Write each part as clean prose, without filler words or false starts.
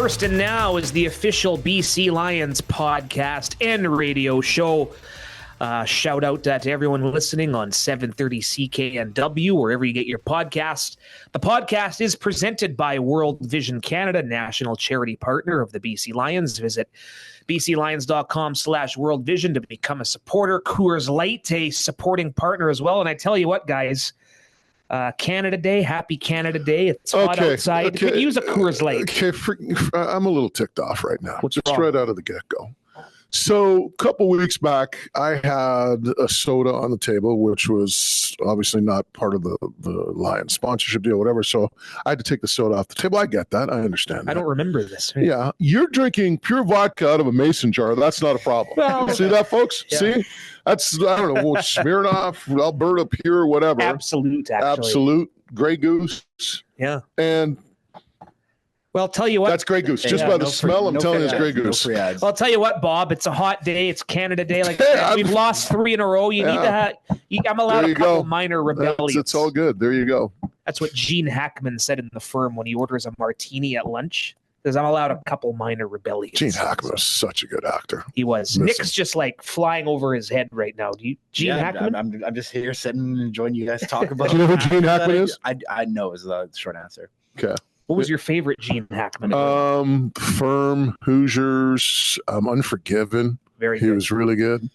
First and Now is the official BC Lions podcast and radio show. Shout out to everyone listening on 730 CKNW, wherever you get your podcast. The podcast is presented by World Vision Canada, national charity partner of the BC Lions. Visit bclions.com/World Vision to become a supporter. Coors Light, a supporting partner as well. And I tell you what, guys, Canada Day, happy Canada Day. It's hot outside. Could use a Coors Light. Okay, I'm a little ticked off right now. What's just wrong? right out of the get-go. So a couple weeks back, I had a soda on the table, which was obviously not part of the Lions sponsorship deal, whatever. So I had to take the soda off the table. I get that. I understand that. I don't remember this. Yeah. You're drinking pure vodka out of a mason jar. That's not a problem. Well, see that, folks? yeah. See? That's, I don't know, Smirnoff, Alberta Pure, whatever. Absolute, actually. Absolute. Grey Goose. Yeah. And well, I'll tell you what. that's Grey Goose. Just by the smell, I'm telling you it's Grey Goose. Well, I'll tell you what, Bob. It's a hot day. It's Canada Day. Like we've lost 3 in a row. You need to have. I'm allowed a couple minor rebellions. It's all good. There you go. That's what Gene Hackman said in the firm when he orders a martini at lunch. Says I'm allowed a couple minor rebellions. Gene Hackman was such a good actor. He was. Nick's just like flying over his head right now. Do you, Gene Hackman? I'm just here sitting and enjoying you guys talk about. Do you know who Gene Hackman is? I know is the short answer. Okay. What was your favorite Gene Hackman? Firm, Hoosiers, Unforgiven. Very He good. was really good.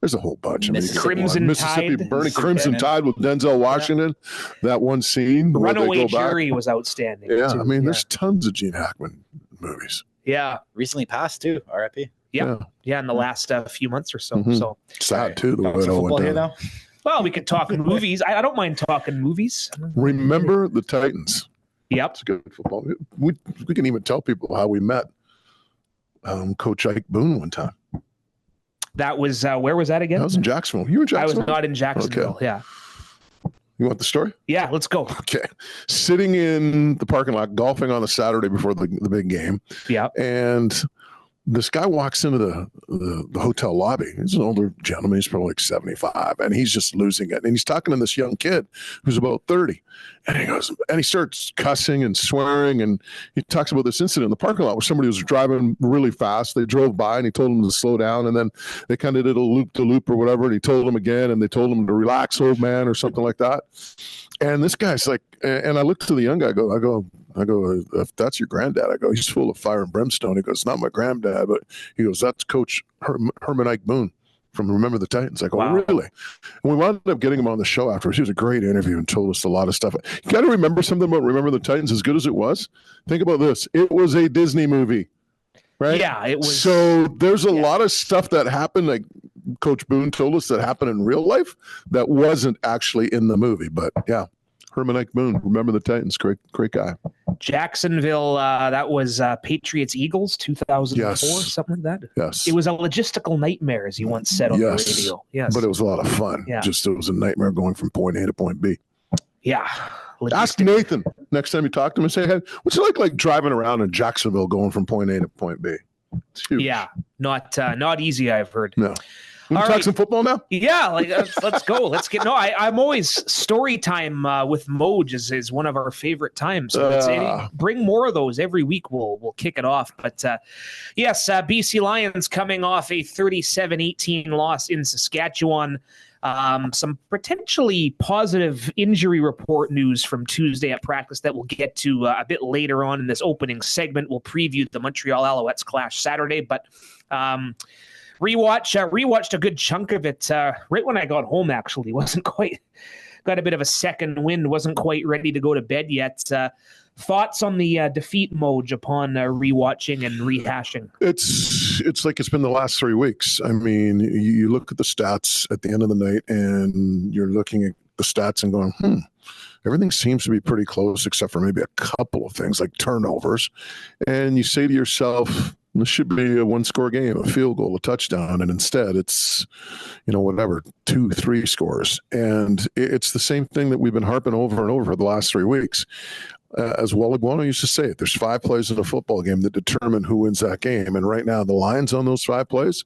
There's a whole bunch. I mean, Crimson Mississippi Tide. Burning, Crimson Tide with Denzel Washington. That one scene where they Runaway go back. Jury was outstanding. Yeah, too. I mean, there's tons of Gene Hackman movies. Yeah. Recently passed too. R.I.P. Yeah, in the last few months or so. Mhm. So Sad too. The Talk way it some all football went here down. now. well, we could talk movies. I don't mind talking movies. Remember the Titans? Yep. It's good football. We can even tell people how we met Coach Ike Boone one time. That was where was that again? I was in Jacksonville. You were in I was Jacksonville? not in Jacksonville. Okay. Yeah. You want the story? Yeah, let's go. Okay. Sitting in the parking lot, golfing on the Saturday before the big game. Yeah. And this guy walks into the hotel lobby. He's an older gentleman. He's probably like 75, and he's just losing it. And he's talking to this young kid who's about 30. And he starts cussing and swearing. And he talks about this incident in the parking lot where somebody was driving really fast. They drove by and he told them to slow down. And then they kind of did a loop to loop or whatever. And he told them again, and they told him to relax, old man, or something like that. And this guy's like, and I look to the young guy, I go, if that's your granddad, I go, he's full of fire and brimstone. He goes, not my granddad, but he goes, that's Coach Herman Ike Boone from Remember the Titans. I go, Wow. really? And we wound up getting him on the show afterwards. He was a great interview and told us a lot of stuff. You got to remember something about Remember the Titans, as good as it was. Think about this. It was a Disney movie, right? Yeah, it was. So there's a lot of stuff that happened, like Coach Boone told us, that happened in real life that wasn't actually in the movie. But yeah, Herman Ike Boone, Remember the Titans, great guy. Jacksonville, that was Patriots Eagles 2004, Yes. something like that. Yes. It was a logistical nightmare, as he once said on the radio. Yes. But it was a lot of fun. Yeah. Just it was a nightmare going from point A to point B. Yeah. Ask Nathan next time you talk to him and say, hey, what's it like driving around in Jacksonville going from point A to point B? It's huge. Yeah. Not easy, I've heard. No. We All talk right. some football now? Yeah, like let's go. Let's get. No, I'm always story time with Moj is one of our favorite times. So bring more of those every week. We'll kick it off. But yes, BC Lions coming off a 37-18 loss in Saskatchewan. Some potentially positive injury report news from Tuesday at practice that we'll get to a bit later on in this opening segment. We'll preview the Montreal Alouettes clash Saturday, but. Rewatched a good chunk of it right when I got home. Actually, wasn't quite got a bit of a second wind. Wasn't quite ready to go to bed yet. Thoughts on the defeat, Moj, upon rewatching and rehashing? It's like it's been the last 3 weeks. I mean, you look at the stats at the end of the night, and you're looking at the stats and going, everything seems to be pretty close, except for maybe a couple of things like turnovers. And you say to yourself, this should be a one-score game, a field goal, a touchdown, and instead it's, 2-3 scores. And it's the same thing that we've been harping over and over for the last 3 weeks. As Walliguano used to say it, there's 5 plays in a football game that determine who wins that game. And right now, the Lions on those 5 plays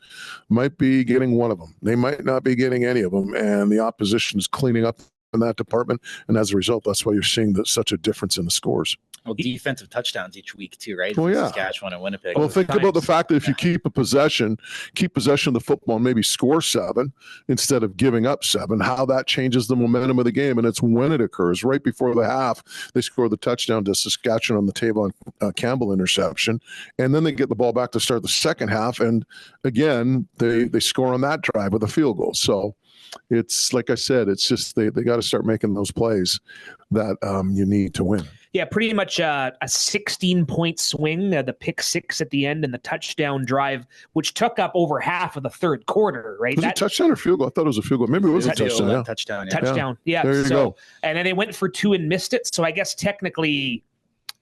might be getting one of them. They might not be getting any of them, and the opposition is cleaning up in that department. And as a result, that's why you're seeing such a difference in the scores. Well, defensive touchdowns each week too, right? Well, yeah. Saskatchewan and Winnipeg. Well, think about the fact that if you keep possession of the football and maybe score 7 instead of giving up 7, how that changes the momentum of the game. And it's when it occurs. Right before the half, they score the touchdown to Saskatchewan on the table on Campbell interception. And then they get the ball back to start the second half. And again, they score on that drive with a field goal. So it's like I said, it's just they got to start making those plays that you need to win. Yeah, pretty much a 16-point swing, the pick 6 at the end and the touchdown drive, which took up over half of the third quarter, right? Was it touchdown or field goal? I thought it was a field goal. Maybe it was a touchdown. Yeah. Touchdown. Yeah. There you go. And then they went for 2 and missed it. So I guess technically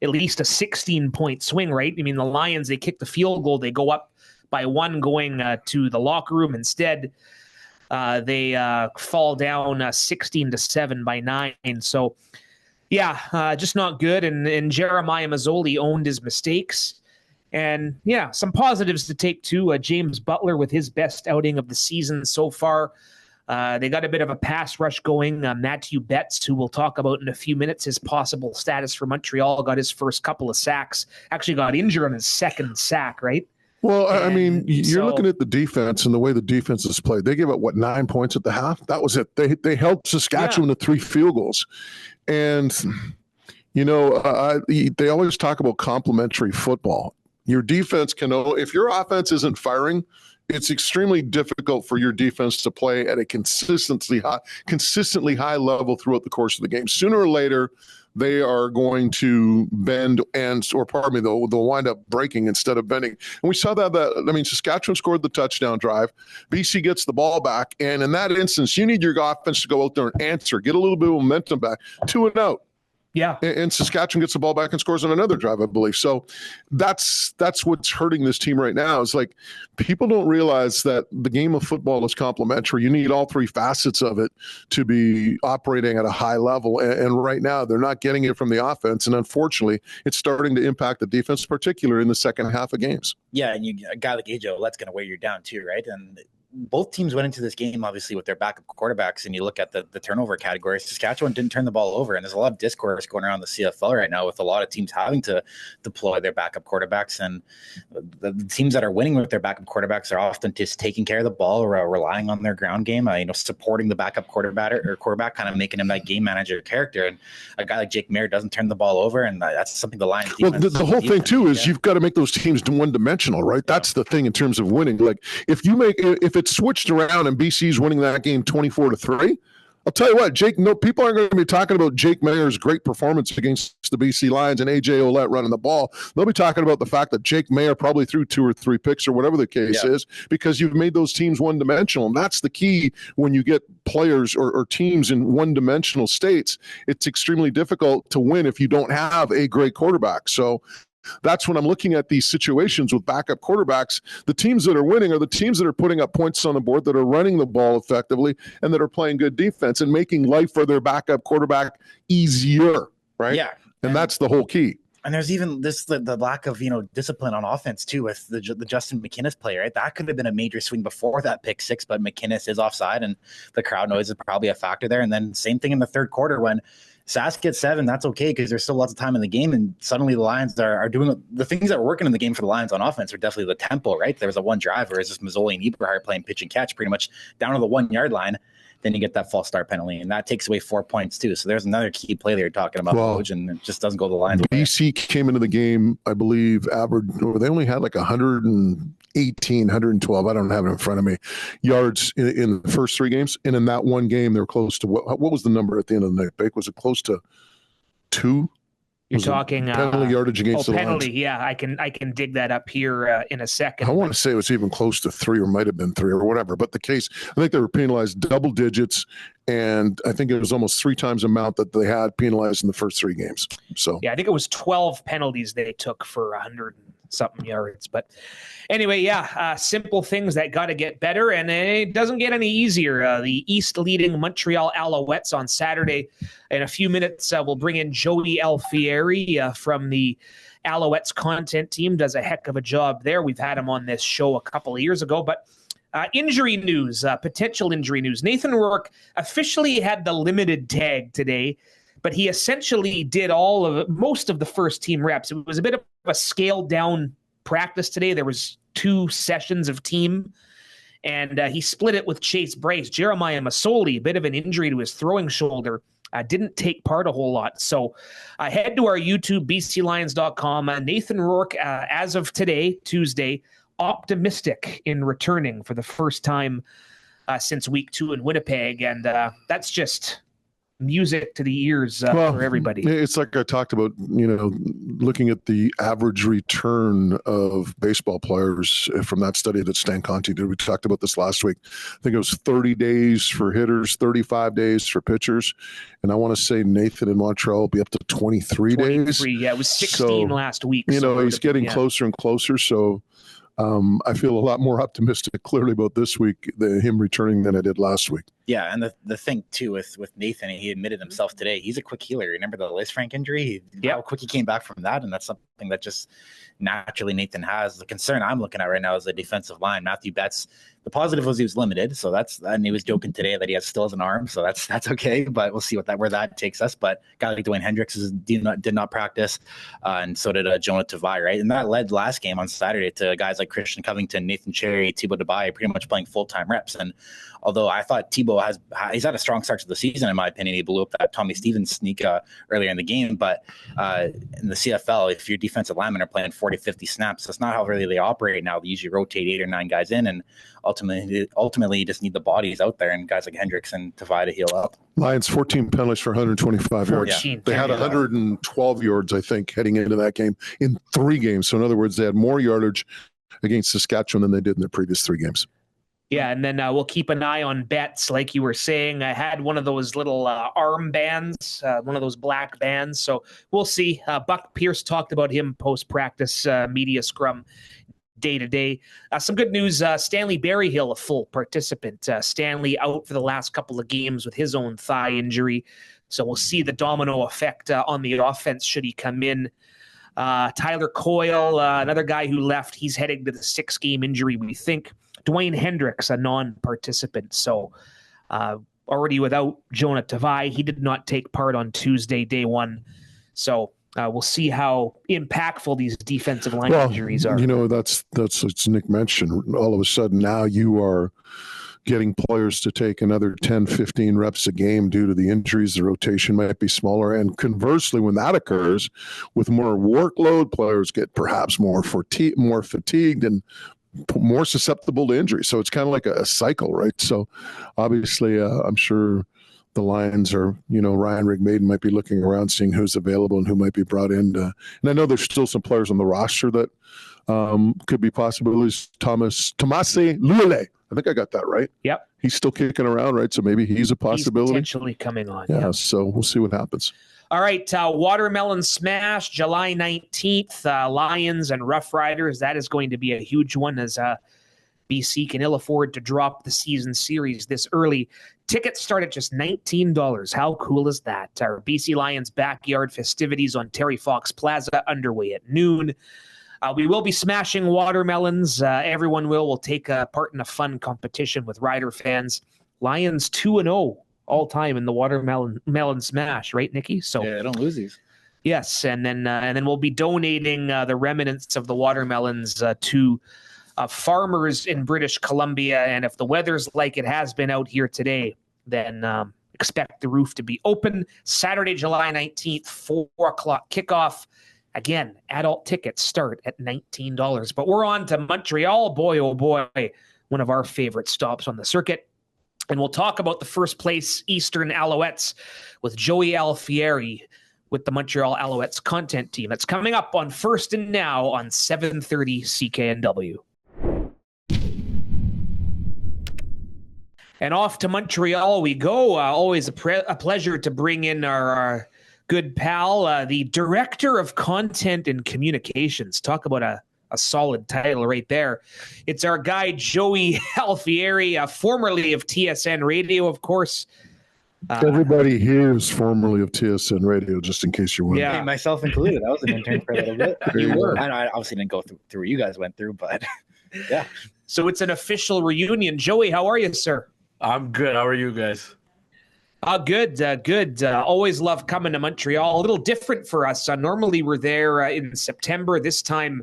at least a 16-point swing, right? I mean, the Lions, they kick the field goal. They go up by 1 going to the locker room. Instead, they fall down 16-7 by 9. So, yeah, just not good. And Jeremiah Mazzoli owned his mistakes. And, yeah, some positives to take, too. James Butler with his best outing of the season so far. They got a bit of a pass rush going. Matthew Betts, who we'll talk about in a few minutes, his possible status for Montreal, got his first couple of sacks. Actually got injured on his second sack, right? Well, I mean, you're looking at the defense and the way the defense is played. They gave up, 9 points at the half? That was it. They held Saskatchewan to 3 field goals. And, they always talk about complementary football. Your defense if your offense isn't firing, it's extremely difficult for your defense to play at a consistently high level throughout the course of the game. Sooner or later, they are going to bend they'll wind up breaking instead of bending. And we saw that Saskatchewan scored the touchdown drive. BC gets the ball back. And in that instance, you need your offense to go out there and answer, get a little bit of momentum back, 2 and out. Yeah. And Saskatchewan gets the ball back and scores on another drive, I believe. So that's what's hurting this team right now. Is like people don't realize that the game of football is complementary. You need all 3 facets of it to be operating at a high level. And right now they're not getting it from the offense. And unfortunately, it's starting to impact the defense, particularly in the second half of games. Yeah, and a guy like AJ Ouellette's going to wear you down too, right? And both teams went into this game, obviously, with their backup quarterbacks, and you look at the turnover category, Saskatchewan didn't turn the ball over, and there's a lot of discourse going around the CFL right now with a lot of teams having to deploy their backup quarterbacks, and the teams that are winning with their backup quarterbacks are often just taking care of the ball or relying on their ground game, supporting the backup quarterback, kind of making him that game manager character, and a guy like Jake Mayer doesn't turn the ball over, and that's something the Lions defense. Well, the whole thing, too, is you've got to make those teams one-dimensional, right? That's the thing in terms of winning. Like, if it's switched around and BC's winning that game 24-3, I'll tell you what, people aren't going to be talking about Jake Mayer's great performance against the BC Lions and AJ Ouellette running the ball. They'll be talking about the fact that Jake Mayer probably threw 2 or 3 picks or whatever the case is, because you've made those teams one-dimensional. And that's the key when you get players or teams in one-dimensional states. It's extremely difficult to win if you don't have a great quarterback. So that's when I'm looking at these situations with backup quarterbacks. The teams that are winning are the teams that are putting up points on the board, that are running the ball effectively, and that are playing good defense and making life for their backup quarterback easier, right? Yeah. And that's the whole key. And there's even the lack of discipline on offense too with the Justin McInnis play, right? That could have been a major swing before that pick 6, but McInnis is offside, and the crowd noise is probably a factor there. And then same thing in the third quarter when Sask gets 7, that's okay because there's still lots of time in the game, and suddenly the Lions are doing the things that were working in the game for the Lions on offense are definitely the tempo, right? There was a one drive where it's just Mazzoli and Eberhard playing pitch and catch pretty much down to the 1-yard line. Then you get that false start penalty, and that takes away 4 points too. So there's another key play that you're talking about, and it just doesn't go the Lions' way. BC came into the game, I believe, they only had like 118, 112, I don't have it in front of me, yards in the first 3 games. And in that one game, they were close to what was the number at the end of the night, Bake? Was it close to 2? You're talking penalty yardage against the penalty. Lions. Yeah, I can dig that up here in a second. I want to say it was even close to 3 or might have been 3 or whatever. But the case, I think they were penalized double digits, and I think it was almost 3 times the amount that they had penalized in the first 3 games. So yeah, I think it was 12 penalties they took for 100 something yards. But anyway, simple things that got to get better, and it doesn't get any easier. The East-leading Montreal Alouettes on Saturday. In a few minutes, we'll bring in Joey Alfieri from the Alouettes content team. Does a heck of a job there. We've had him on this show a couple of years ago, but Injury news, potential injury news. Nathan Rourke officially had the limited tag today, but he essentially did most of the first team reps. It was a bit of a scaled down practice today. There was 2 sessions of team, and he split it with Chase Bryce. Jeremiah Masoli, a bit of an injury to his throwing shoulder, didn't take part a whole lot. So head to our YouTube, bclions.com. Nathan Rourke, as of today, Tuesday, optimistic in returning for the first time since week 2 in Winnipeg. And that's just music to the ears for everybody. It's like I talked about, looking at the average return of baseball players from that study that Stan Conti did. We talked about this last week. I think it was 30 days for hitters, 35 days for pitchers. And I want to say Nathan in Montreal will be up to 23 days. Yeah, it was 16 last week. He's getting closer and closer. So I feel a lot more optimistic clearly about this week, him returning, than I did last week. Yeah, and the thing too with Nathan, he admitted himself today, he's a quick healer. Remember the Liz Frank injury? How quick he came back from that, and that's something that just naturally Nathan has. The concern I'm looking at right now is the defensive line. Matthew Betts, the positive was he was limited, so and he was joking today that he still has an arm, so that's okay. But we'll see where that takes us. But a guy like Dwayne Hendricks did not practice, and so did Jonah Tavai, right? And that led last game on Saturday to guys like Christian Covington, Nathan Cherry, Thibaut Debye pretty much playing full-time reps. And although I thought Thibaut he's had a strong start to the season, in my opinion. He blew up that Tommy Stevens sneak earlier in the game. But in the CFL, if your defensive linemen are playing 40, 50 snaps, that's not how really they operate now. They usually rotate 8 or 9 guys in, and ultimately you just need the bodies out there and guys like Hendricks and Tavai to heal up. Lions 14 penalties for 125 yards. They had 112 yards, I think, heading into that game in 3 games. So in other words, they had more yardage against Saskatchewan than they did in their previous 3 games. Yeah, and then we'll keep an eye on Betts, like you were saying. I had one of those little arm bands, one of those black bands. So we'll see. Buck Pierce talked about him post-practice media scrum day-to-day. Some good news, Stanley Berryhill, a full participant. Stanley out for the last couple of games with his own thigh injury. So we'll see the domino effect on the offense should he come in. Tyler Coyle, another guy who left, he's heading to the 6-game injury, we think. Dwayne Hendricks, a non-participant, so already without Jonah Tavai. He did not take part on Tuesday, day 1. So we'll see how impactful these defensive line injuries are. That's what Nick mentioned. All of a sudden now you are getting players to take another 10, 15 reps a game due to the injuries. The rotation might be smaller. And conversely, when that occurs, with more workload, players get perhaps more fatigued and more susceptible to injury. So it's kind of like a cycle, right? So obviously, I'm sure the Lions or, Ryan Rigmaiden might be looking around, seeing who's available and who might be brought in. And I know there's still some players on the roster that could be possibilities. Tomase Lule. I think I got that right. Yep. He's still kicking around, right? So maybe he's a possibility. He's potentially coming on. Yeah, so we'll see what happens. All right, Watermelon Smash, July 19th, Lions and Rough Riders. That is going to be a huge one as BC can ill afford to drop the season series this early. Tickets start at just $19. How cool is that? Our BC Lions backyard festivities on Terry Fox Plaza underway at noon. We will be smashing watermelons. Everyone will take part in a fun competition with Rider fans. Lions 2-0 all time in the watermelon smash, right, Nikki? So yeah, don't lose these. Yes, and then we'll be donating the remnants of the watermelons to farmers in British Columbia. And if the weather's like it has been out here today, then expect the roof to be open. Saturday, July 19th, 4 o'clock kickoff. Again, adult tickets start at $19. But we're on to Montreal. Boy, oh boy, one of our favorite stops on the circuit. And we'll talk about the first place Eastern Alouettes with Joey Alfieri with the Montreal Alouettes content team. That's coming up on First and Now on 730 CKNW. And off to Montreal we go. Always a pleasure to bring in our good pal, the Director of Content and Communications. Talk about a solid title right there. It's our guy, Joey Alfieri, formerly of TSN Radio, of course. Everybody here is formerly of TSN Radio, just in case you're wondering. Yeah, myself included. I was an intern for a little bit. You were. I obviously didn't go through what you guys went through, but yeah. So it's an official reunion. Joey, how are you, sir? I'm good. How are you guys? Good. Always love coming to Montreal. A little different for us. Normally we're there in September. This time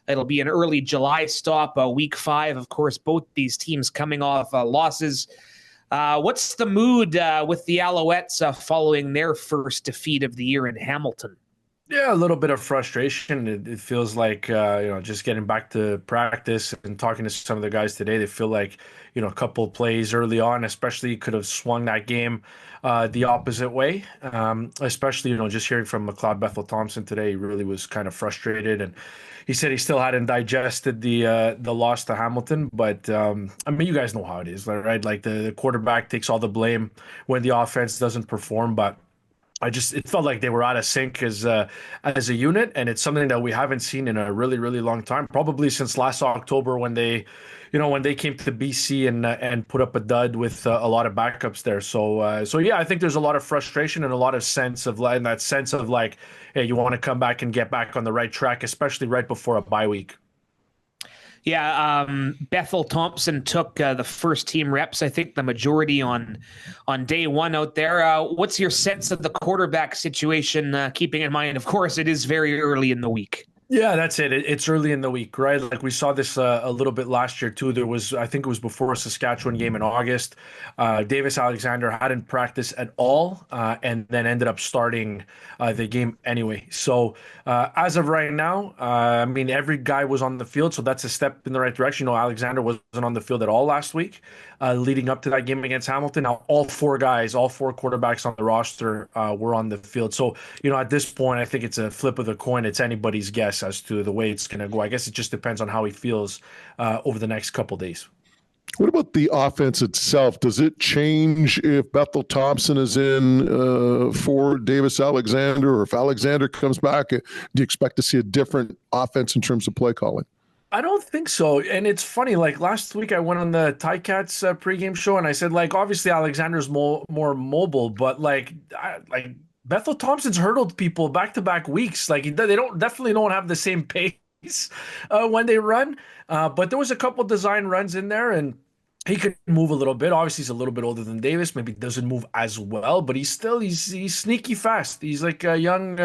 it'll be an early July stop, week 5. Of course, both these teams coming off losses. What's the mood with the Alouettes following their first defeat of the year in Hamilton? Yeah, a little bit of frustration. It feels like, just getting back to practice and talking to some of the guys today, they feel like, a couple of plays early on, especially could have swung that game the opposite way. Especially, just hearing from McLeod Bethel-Thompson today, he really was kind of frustrated. And he said he still hadn't digested the loss to Hamilton. But, you guys know how it is, right? Like the quarterback takes all the blame when the offense doesn't perform. But it felt like they were out of sync as a unit, and it's something that we haven't seen in a really, really long time, probably since last October when they came to BC and put up a dud with a lot of backups there. So yeah, I think there's a lot of frustration and a lot of sense of like, hey, you want to come back and get back on the right track, especially right before a bye week. Yeah, Bethel Thompson took the first team reps, I think the majority on day one out there. What's your sense of the quarterback situation, keeping in mind, of course, it is very early in the week? Yeah, that's it. It's early in the week, right? Like we saw this a little bit last year too. I think it was before a Saskatchewan game in August. Davis Alexander hadn't practiced at all and then ended up starting the game anyway. So as of right now, every guy was on the field, so that's a step in the right direction. Alexander wasn't on the field at all last week leading up to that game against Hamilton. Now, all four quarterbacks on the roster were on the field. So, at this point, I think it's a flip of the coin. It's anybody's guess as to the way it's going to go. I guess it just depends on how he feels over the next couple days. What about the offense itself? Does it change if Bethel Thompson is in for Davis Alexander, or if Alexander comes back? Do you expect to see a different offense in terms of play calling? I don't think so. And it's funny, like last week I went on the Ticats pregame show and I said, like, obviously Alexander's more mobile, but like Bethel Thompson's hurdled people back-to-back weeks. Like they definitely don't have the same pace when they run. But there was a couple design runs in there and he could move a little bit. Obviously, he's a little bit older than Davis. Maybe doesn't move as well, but he's sneaky fast. He's like a young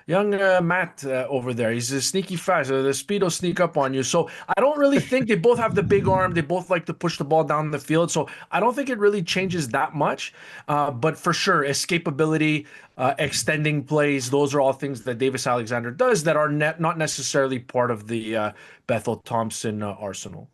Matt over there. He's a sneaky fast. The speed will sneak up on you. So I don't really think they both have the big arm. They both like to push the ball down the field. So I don't think it really changes that much. But for sure, escapability, extending plays, those are all things that Davis Alexander does that are not necessarily part of the Bethel Thompson arsenal.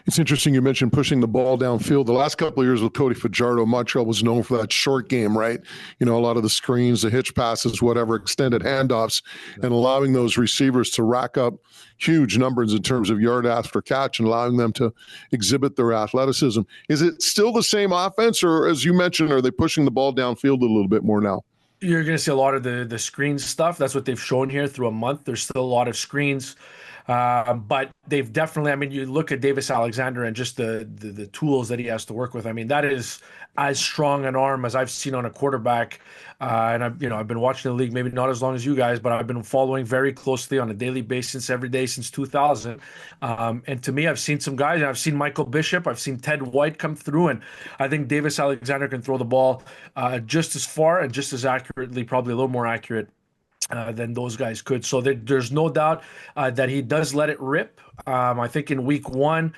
It's interesting you mentioned pushing the ball downfield. The last couple of years with Cody Fajardo, Montreal was known for that short game, right? A lot of the screens, the hitch passes, whatever, extended handoffs, and allowing those receivers to rack up huge numbers in terms of yard after catch and allowing them to exhibit their athleticism. Is it still the same offense, or as you mentioned, are they pushing the ball downfield a little bit more now? You're going to see a lot of the screen stuff. That's what they've shown here through a month. There's still a lot of screens. But they've definitely, you look at Davis Alexander and just the tools that he has to work with. That is as strong an arm as I've seen on a quarterback. And I've been watching the league, maybe not as long as you guys, but I've been following very closely on a daily basis every day since 2000. And to me, I've seen some guys, and I've seen Michael Bishop, I've seen Ted White come through, and I think Davis Alexander can throw the ball just as far and just as accurately, probably a little more accurate than those guys could. So there's no doubt that he does let it rip. I think in week 1,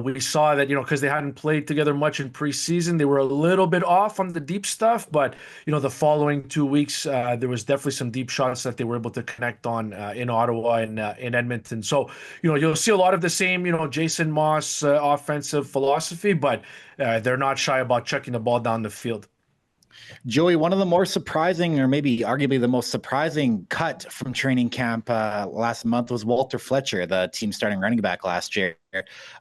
we saw that, because they hadn't played together much in preseason, they were a little bit off on the deep stuff. But, the following 2 weeks, there was definitely some deep shots that they were able to connect on in Ottawa and in Edmonton. So, you'll see a lot of the same, Jason Moss offensive philosophy, but they're not shy about chucking the ball down the field. Joey, one of the more surprising, or maybe arguably the most surprising cut from training camp last month was Walter Fletcher, the team starting running back last year.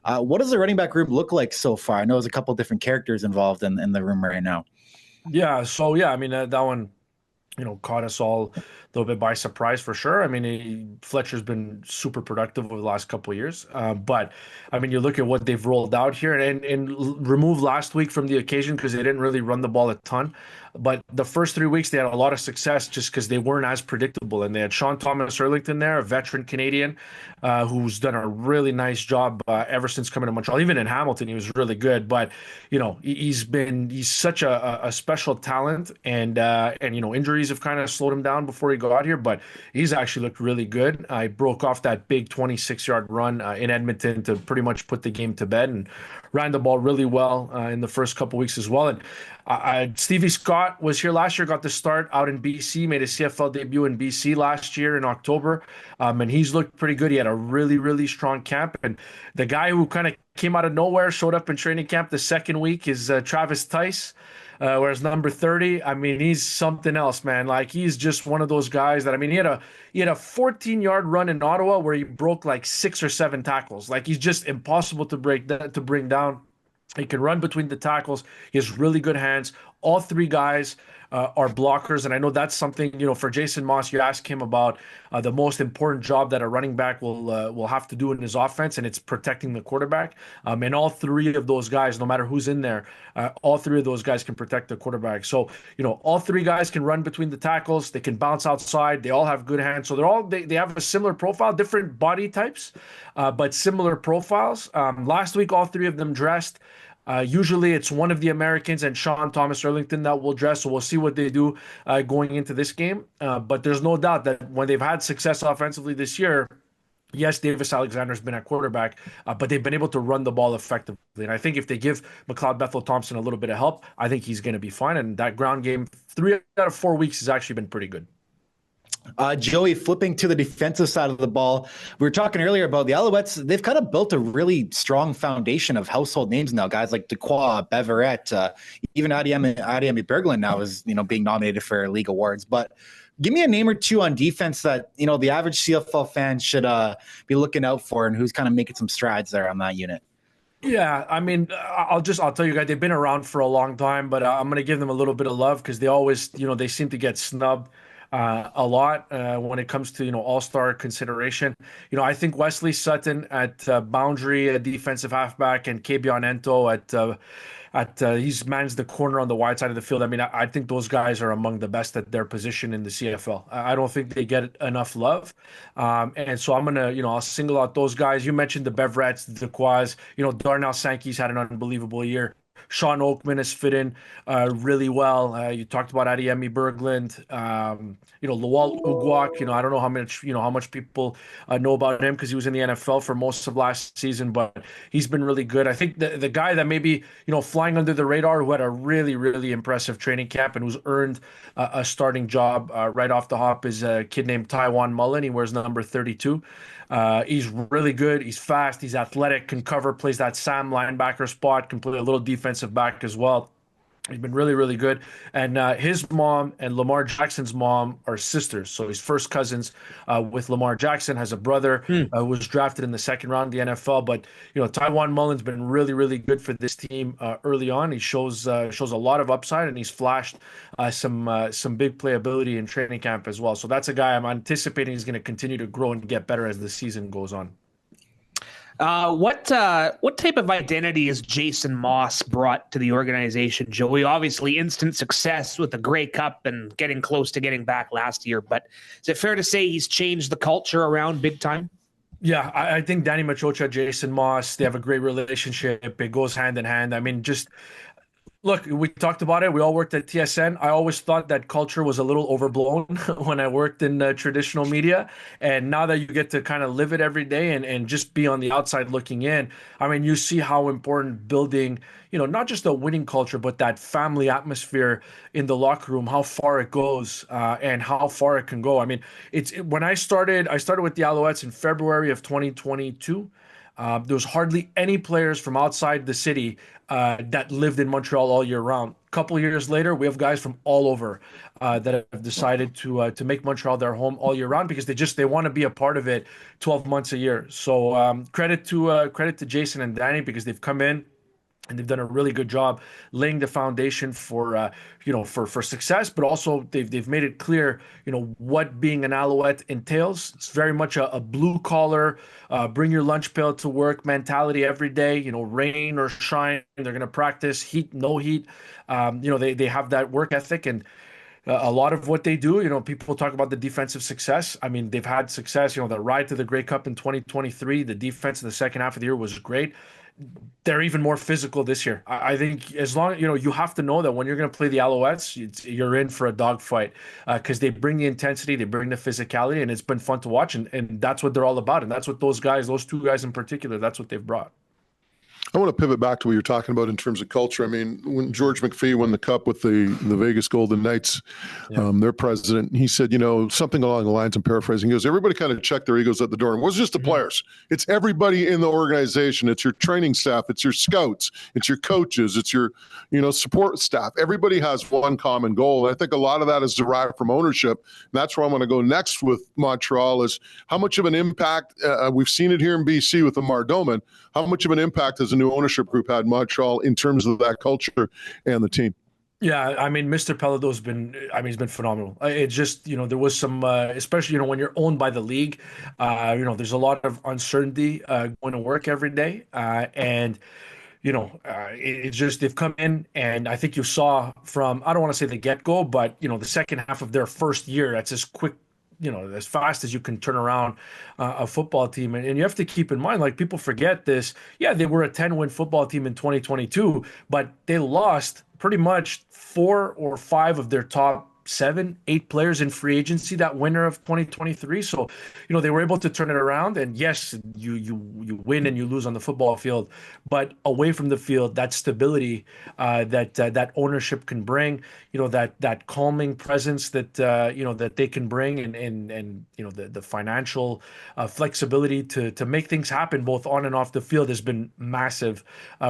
What does the running back room look like so far? I know there's a couple different characters involved in the room right now. Yeah. So, that one, caught us all little bit by surprise for sure. I mean, Fletcher's been super productive over the last couple of years. But I mean, you look at what they've rolled out here and removed last week from the occasion because they didn't really run the ball a ton. But the first 3 weeks, they had a lot of success just because they weren't as predictable. And they had Sean Thomas Erlington there, a veteran Canadian, who's done a really nice job ever since coming to Montreal. Even in Hamilton, he was really good. But, you know, he's such a special talent. And you know, injuries have kind of slowed him down before he got here. But he's actually looked really good. I broke off that big 26-yard run in Edmonton to pretty much put the game to bed and ran the ball really well in the first couple weeks as well. And Stevie Scott was here last year, got the start out in BC, made his CFL debut in BC last year in October. And he's looked pretty good. He had a really, really strong camp. And the guy who kind of came out of nowhere, showed up in training camp the second week is Travis Tice. Whereas number 30, I mean, he's something else, man. Like, he's just one of those guys that, I mean, he had a 14-yard run in Ottawa where he broke like 6 or 7 tackles. Like, he's just impossible to bring down. He can run between the tackles. He has really good hands. All 3 guys are blockers, and I know that's something, you know, for Jason Moss. You ask him about the most important job that a running back will have to do in his offense, and it's protecting the quarterback. And all 3 of those guys, no matter who's in there, all 3 of those guys can protect the quarterback. So, you know, all 3 guys can run between the tackles. They can bounce outside. They all have good hands. So they have a similar profile, different body types, but similar profiles. Last week, all 3 of them dressed. Usually it's one of the Americans and Sean Thomas Erlington that will dress, so we'll see what they do going into this game. But there's no doubt that when they've had success offensively this year, yes, Davis Alexander's been at quarterback, but they've been able to run the ball effectively. And I think if they give McLeod Bethel-Thompson a little bit of help, I think he's going to be fine. And that ground game, 3 out of 4 weeks has actually been pretty good. Joey, flipping to the defensive side of the ball, we were talking earlier about the Alouettes. They've kind of built a really strong foundation of household names now. Guys like Dequoy, Beverette, even Adiemi Berglund now is, you know, being nominated for league awards. But give me a name or 2 on defense that, you know, the average CFL fan should be looking out for, and who's kind of making some strides there on that unit. Yeah, I mean, I'll tell you guys, they've been around for a long time, but I'm going to give them a little bit of love because they always, you know, they seem to get snubbed a lot when it comes to, you know, all-star consideration. You know, I think Wesley Sutton at boundary defensive halfback and Kebion Ento he's managed the corner on the wide side of the field. I mean, I think those guys are among the best at their position in the CFL. I don't think they get enough love. And so I'm going to, you know, I'll single out those guys. You mentioned the Beverettes, the Quaz, you know, Darnell Sankey's had an unbelievable year. Sean Oakman has fit in really well. You talked about Adiemi Berglund, you know, Lowell Uguak. You know, I don't know how much people know about him because he was in the NFL for most of last season, but he's been really good. I think the guy that maybe, you know, flying under the radar, who had a really, really impressive training camp and who's earned a starting job right off the hop is a kid named Taiwan Mullen. He wears number 32. He's really good. He's fast. He's athletic, can cover, plays that Sam linebacker spot, can play a little defensive back as well. He's been really, really good. And his mom and Lamar Jackson's mom are sisters. So he's first cousins with Lamar Jackson, has a brother who was drafted in the second round of the NFL. But, you know, Taiwan Mullen's been really, really good for this team early on. He shows a lot of upside, and he's flashed some big playability in training camp as well. So that's a guy I'm anticipating is going to continue to grow and get better as the season goes on. What type of identity has Jason Moss brought to the organization, Joey? Obviously, instant success with the Grey Cup and getting close to getting back last year. But is it fair to say he's changed the culture around big time? Yeah, I think Danny Machocha, Jason Moss, they have a great relationship. It goes hand in hand. I mean, just look, we talked about it. We all worked at TSN. I always thought that culture was a little overblown when I worked in traditional media. And now that you get to kind of live it every day and just be on the outside looking in, I mean, you see how important building, you know, not just a winning culture, but that family atmosphere in the locker room, how far it goes and how far it can go. I mean, when I started with the Alouettes in February of 2022. There was hardly any players from outside the city that lived in Montreal all year round. A couple of years later, we have guys from all over that have decided to make Montreal their home all year round because they want to be a part of it 12 months a year. So credit to Jason and Danny because they've come in And they've done a really good job laying the foundation for for success, but also they've made it clear, what being an Alouette entails. It's very much a blue collar, bring your lunch pail to work mentality every day. Rain or shine, they're going to practice, heat, no heat. They have that work ethic, and a lot of what they do, people talk about the defensive success. I mean, they've had success. The ride to the Grey Cup in 2023, the defense in the second half of the year was great. They're even more physical this year. I think as long, you have to know that when you're going to play the Alouettes, you're in for a dogfight, because they bring the intensity, they bring the physicality, and it's been fun to watch. And that's what they're all about. And that's what those two guys in particular, that's what they've brought. I want to pivot back to what you're talking about in terms of culture. I mean, when George McPhee won the cup with the Vegas Golden Knights, their president, he said, something along the lines, I'm paraphrasing, he goes, everybody kind of checked their egos at the door. And it wasn't just the players. It's everybody in the organization. It's your training staff. It's your scouts. It's your coaches. It's your, support staff. Everybody has one common goal. And I think a lot of that is derived from ownership. And that's where I want to go next with Montreal, is how much of an impact, we've seen it here in BC with the Mardoman, how much of an impact has a new ownership group had in Montreal in terms of that culture and the team? Yeah, I mean, Mr. Pellado's he's been phenomenal. It just, there was some, especially, when you're owned by the league, there's a lot of uncertainty going to work every day. And it's just, they've come in, and I think you saw from, I don't want to say the get-go, but, the second half of their first year, that's as quick, as fast as you can turn around a football team. And you have to keep in mind, like, people forget this. Yeah, they were a 10-win football team in 2022, but they lost pretty much 4 or 5 of their top 7, 8 players in free agency that winter of 2023. So, they were able to turn it around. And yes, you win and you lose on the football field, but away from the field, that stability that ownership can bring, that calming presence that that they can bring, and the financial flexibility to make things happen both on and off the field has been massive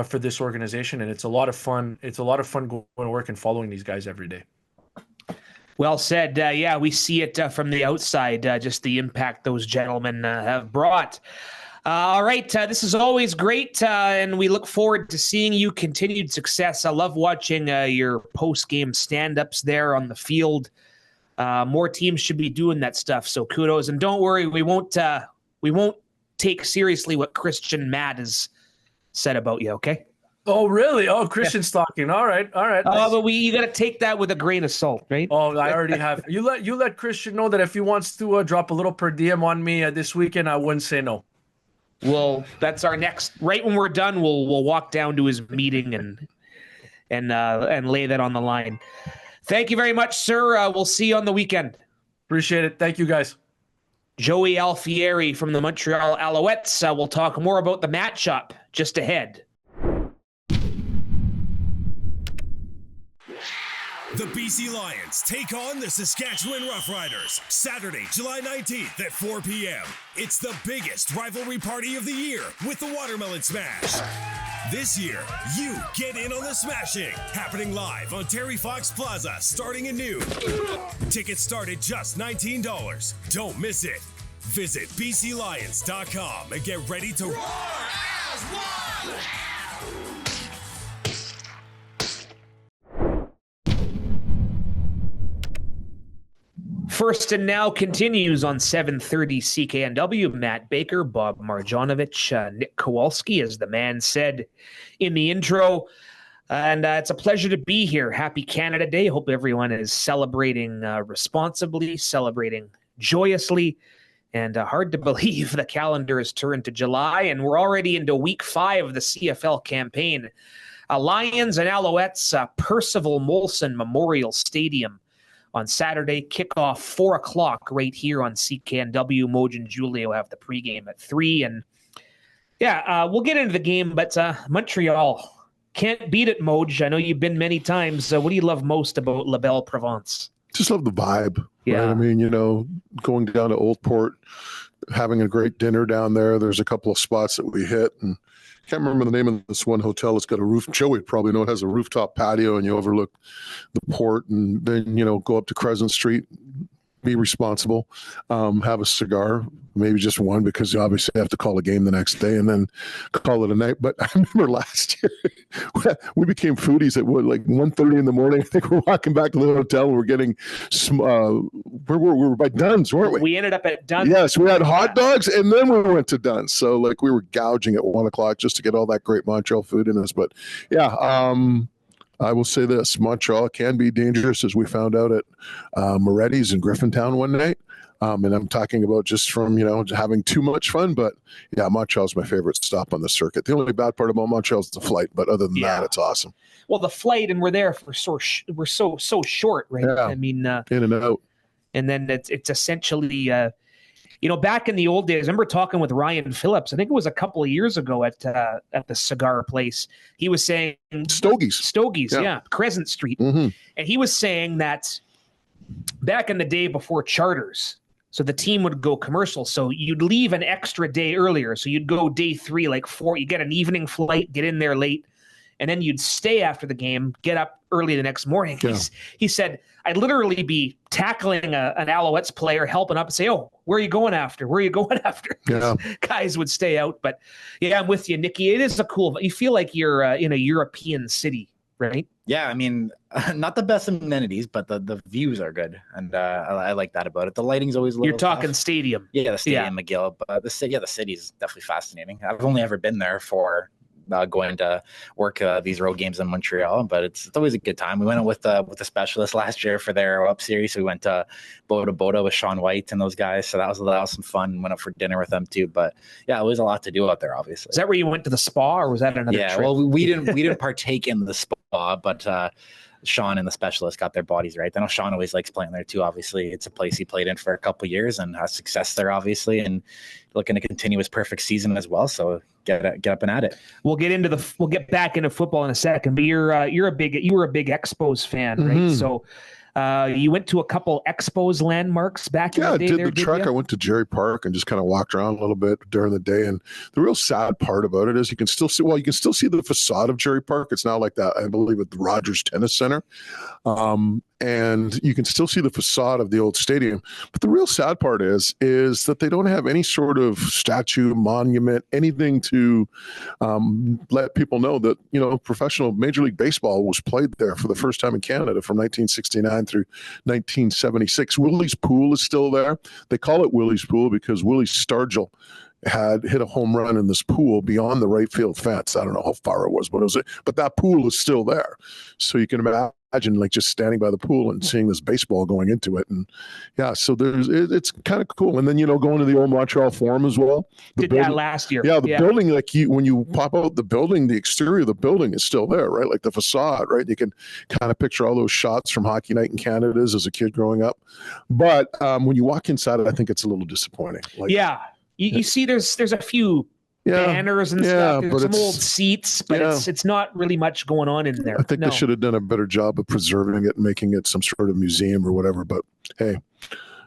for this organization. And it's a lot of fun. It's a lot of fun going to work and following these guys every day. Well said. Yeah, we see it from the outside, just the impact those gentlemen have brought. All right, this is always great, and we look forward to seeing you continued success. I love watching your post-game stand-ups there on the field. More teams should be doing that stuff, so kudos. And don't worry, we won't take seriously what Christian Matt has said about you, okay? Oh, really? Oh, Christian's talking. All right. Oh, but you got to take that with a grain of salt, right? Oh, I already have. You let Christian know that if he wants to drop a little per diem on me this weekend, I wouldn't say no. Well, that's our next. Right when we're done, we'll walk down to his meeting and lay that on the line. Thank you very much, sir. We'll see you on the weekend. Appreciate it. Thank you, guys. Joey Alfieri from the Montreal Alouettes. We'll talk more about the matchup just ahead. The BC Lions take on the Saskatchewan Roughriders, Saturday, July 19th at 4 p.m. It's the biggest rivalry party of the year with the Watermelon Smash. This year, you get in on the smashing, happening live on Terry Fox Plaza starting at noon. Tickets start at just $19. Don't miss it. Visit bclions.com and get ready to roar as one! First and Now continues on 730 CKNW. Matt Baker, Bob Marjanovic, Nick Kowalski, as the man said in the intro. And it's a pleasure to be here. Happy Canada Day. Hope everyone is celebrating responsibly, celebrating joyously. And hard to believe the calendar has turned to July, and we're already into week 5 of the CFL campaign. Lions and Alouettes, Percival Molson Memorial Stadium on Saturday. Kickoff 4 o'clock right here on CKNW. Moj and Julio have the pregame at 3. And we'll get into the game, but Montreal can't beat it, Moj. I know you've been many times. What do you love most about La Belle Provence? Just love the vibe. Yeah. Right? I mean, going down to Old Port, having a great dinner down there. There's a couple of spots that we hit, and I can't remember the name of this one hotel. It's got a roof. Joey probably know it has a rooftop patio, and you overlook the port, and then go up to Crescent Street. be responsible, have a cigar, maybe just one, because you obviously have to call a game the next day and then call it a night. But I remember last year we became foodies at like 1:30 in the morning. I think we're walking back to the hotel. We're getting we were by Dunn's, weren't we? We ended up at Dunn's. Yes, we had hot dogs and then we went to Dunn's. So like we were gouging at 1 o'clock just to get all that great Montreal food in us. But yeah, I will say this: Montreal can be dangerous, as we found out at Moretti's in Griffintown one night. And I'm talking about just from, having too much fun. But yeah, Montreal's my favorite stop on the circuit. The only bad part about Montreal is the flight. But other than that, it's awesome. Well, the flight, and we're there for we're so short, right? Yeah. I mean, in and out. And then it's essentially, back in the old days, I remember talking with Ryan Phillips. I think it was a couple of years ago at the cigar place. He was saying Stogies, yeah, Crescent Street. Mm-hmm. And he was saying that back in the day before charters, so the team would go commercial. So you'd leave an extra day earlier. So you'd go day 3, like 4. You get an evening flight, get in there late, and then you'd stay after the game, get up early the next morning. Yeah. He said, I'd literally be tackling an Alouettes player, helping up and say, oh, where are you going after? Where are you going after? Yeah. Guys would stay out. But yeah, I'm with you, Nikki. It is you feel like you're in a European city, right? Yeah, I mean, not the best amenities, but the views are good, and I like that about it. The lighting's always a little You're talking tough. stadium. Yeah, the stadium, McGill. But the city is definitely fascinating. I've only ever been there for going to work these road games in Montreal, but it's always a good time. We went out with the specialist last year for their up series. So we went to Boda with Sean White and those guys. So that was some fun. Went out for dinner with them too. But yeah, it was a lot to do out there, obviously. Is that where you went to the spa, or was that another trip? Well, we didn't partake in the spa, but Sean and the specialist got their bodies right. I know Sean always likes playing there too. Obviously, it's a place he played in for a couple of years and has success there, obviously, and looking to continue his perfect season as well. So get up and at it. We'll get back into football in a second, but you were a big Expos fan, right? Mm-hmm. So you went to a couple Expos landmarks back in the day. Yeah, I did the trek. I went to Jerry Park and just kind of walked around a little bit during the day. And the real sad part about it is you can still see the facade of Jerry Park. It's now like that, I believe, at the Rogers Tennis Center. And you can still see the facade of the old stadium. But the real sad part is that they don't have any sort of statue, monument, anything to let people know that, professional Major League Baseball was played there for the first time in Canada from 1969 through 1976. Willie's Pool is still there. They call it Willie's Pool because Willie Stargell had hit a home run in this pool beyond the right field fence. I don't know how far it was, but that pool is still there. So you can imagine like just standing by the pool and seeing this baseball going into it. And yeah, so it's kind of cool. And then, going to the old Montreal Forum as well. Did that last year. Yeah. The building, like when you pop out the building, the exterior of the building is still there, right? Like the facade, right? You can kind of picture all those shots from Hockey Night in Canada as a kid growing up. But when you walk inside it, I think it's a little disappointing. You see there's a few banners and stuff. There's some old seats, but it's not really much going on in there. I think they should have done a better job of preserving it and making it some sort of museum or whatever. But hey,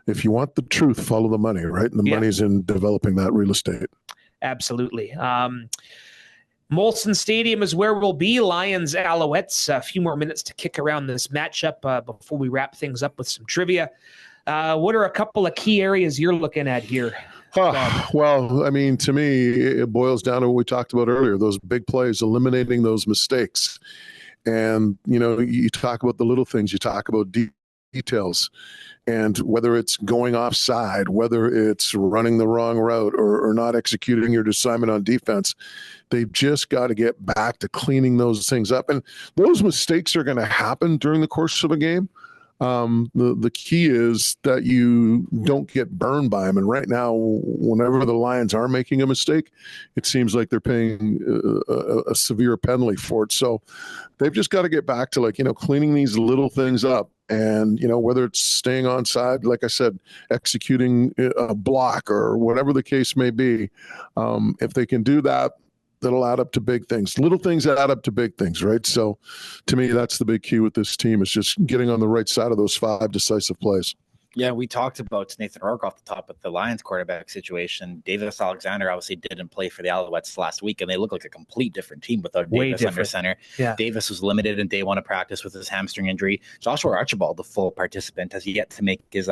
if you want the truth, follow the money, right? And the money's in developing that real estate. Absolutely. Molson Stadium is where we'll be. Lions, Alouettes. A few more minutes to kick around this matchup before we wrap things up with some trivia. What are a couple of key areas you're looking at here? Well, I mean, to me, it boils down to what we talked about earlier, those big plays, eliminating those mistakes. And, you talk about the little things, you talk about details, and whether it's going offside, whether it's running the wrong route or not executing your assignment on defense, they've just got to get back to cleaning those things up. And those mistakes are going to happen during the course of a game. The key is that you don't get burned by them. And right now, whenever the Lions are making a mistake, it seems like they're paying a severe penalty for it. So they've just got to get back to cleaning these little things up. And, whether it's staying on side, like I said, executing a block or whatever the case may be, if they can do that, that'll add up to big things. Little things that add up to big things, right? So to me, that's the big key with this team is just getting on the right side of those 5 decisive plays. Yeah, we talked about Nathan Rourke off the top with the Lions quarterback situation. Davis Alexander obviously didn't play for the Alouettes last week, and they look like a complete different team without Davis under center. Yeah. Davis was limited in day one of practice with his hamstring injury. Joshua Archibald, the full participant, has yet to make his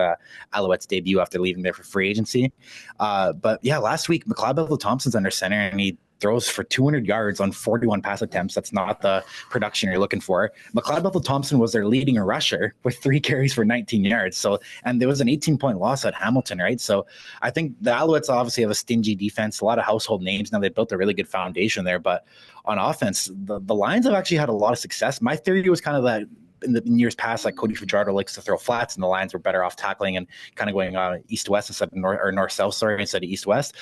Alouettes debut after leaving there for free agency. But yeah, last week, McLeod Bethel-Thompson's under center, and he throws for 200 yards on 41 pass attempts. That's not the production you're looking for. McLeod Bethel-Thompson was their leading rusher with 3 carries for 19 yards. So, and there was an 18-point loss at Hamilton, right? So I think the Alouettes obviously have a stingy defense, a lot of household names. Now they built a really good foundation there, but on offense, the Lions have actually had a lot of success. My theory was kind of that in years past, like Cody Fajardo likes to throw flats, and the Lions were better off tackling and kind of going east-west instead of north-south, instead of east-west.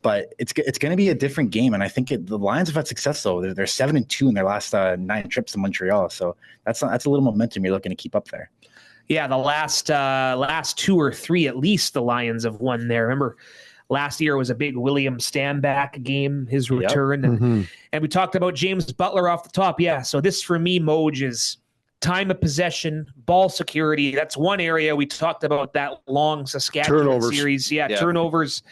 But it's going to be a different game, and I think the Lions have had success though. They're 7-2 in their last 9 trips to Montreal, so that's a little momentum you're looking to keep up there. Yeah, the last 2 or 3 at least the Lions have won there. Remember, last year was a big William Stanback game, his return, and we talked about James Butler off the top. Yeah, so this for me, Moj, is time of possession, ball security. That's one area we talked about that long Saskatchewan series. Yeah, turnovers.